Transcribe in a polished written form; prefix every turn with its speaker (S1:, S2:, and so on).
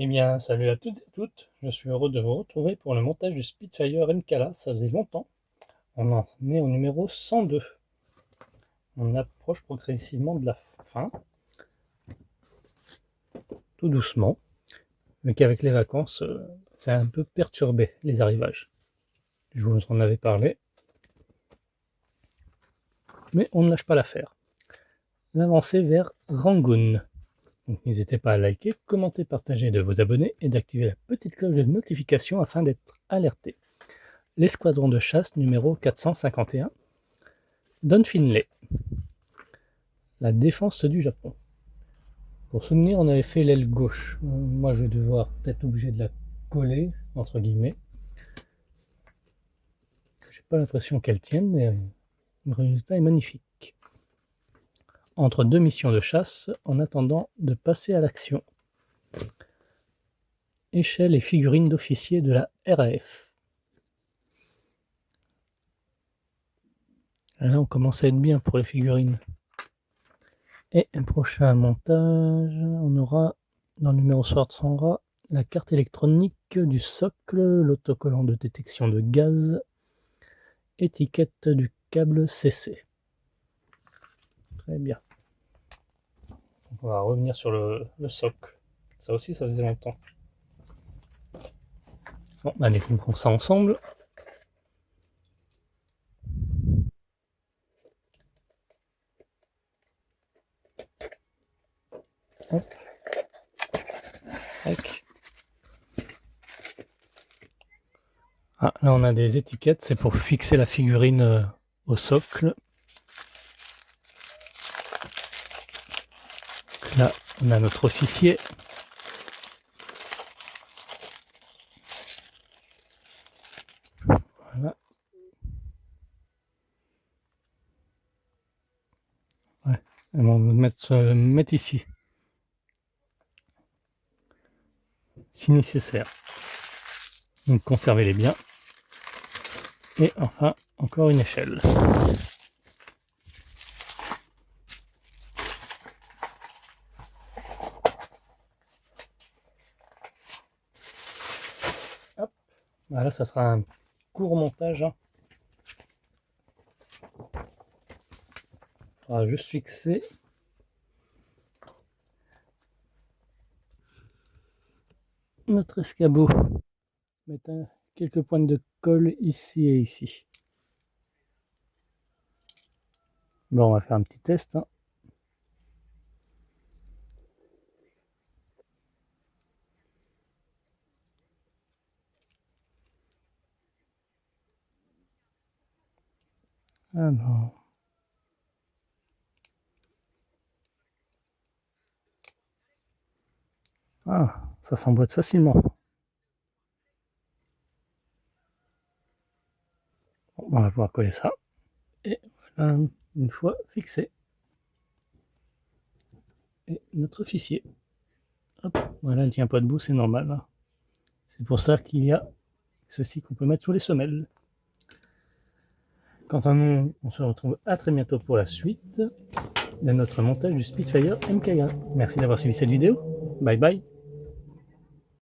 S1: Eh bien, salut à toutes et toutes, je suis heureux de vous retrouver pour le montage du Spitfire MKLA, ça faisait longtemps. On en est au numéro 102. On approche progressivement de la fin, tout doucement, mais qu'avec les vacances, c'est un peu perturbé les arrivages. Je vous en avais parlé, mais on ne lâche pas l'affaire. L'avancée vers Rangoon. Donc n'hésitez pas à liker, commenter, partager, de vous abonner et d'activer la petite cloche de notification afin d'être alerté. L'escadron de chasse numéro 451, Don Finlay. La défense du Japon. Pour souvenir, on avait fait l'aile gauche. Moi, je vais devoir peut-être obligé de la coller, entre guillemets. J'ai pas l'impression qu'elle tienne, mais le résultat est magnifique. Entre deux missions de chasse, en attendant de passer à l'action. Échelle et figurines d'officiers de la RAF. Là, on commence à être bien pour les figurines. Et un prochain montage, on aura, dans le numéro 60, la carte électronique du socle, l'autocollant de détection de gaz, étiquette du câble CC. Très bien. On va revenir sur le socle. Ça aussi, ça faisait longtemps. Bon, allez, on prend ça ensemble. Hop. Tac. Ah, là, on a des étiquettes, c'est pour fixer la figurine au socle. Là, on a notre officier. Voilà. Ouais, on va mettre ici. Si nécessaire. Donc, conservez-les bien. Et enfin, encore une échelle. Hop. Voilà, ça sera un court montage. Il faudra juste fixer notre escabeau. Mettre quelques pointes de colle ici et ici. Bon, on va faire un petit test. Ah non. Ah, ça s'emboîte facilement. Bon, on va pouvoir coller ça. Et voilà, une fois fixé. Et notre officier. Hop, voilà, elle tient pas debout, c'est normal. C'est pour ça qu'il y a ceci qu'on peut mettre sous les semelles. Quant à nous, on se retrouve à très bientôt pour la suite de notre montage du Spitfire MKA. Merci d'avoir suivi cette vidéo. Bye bye.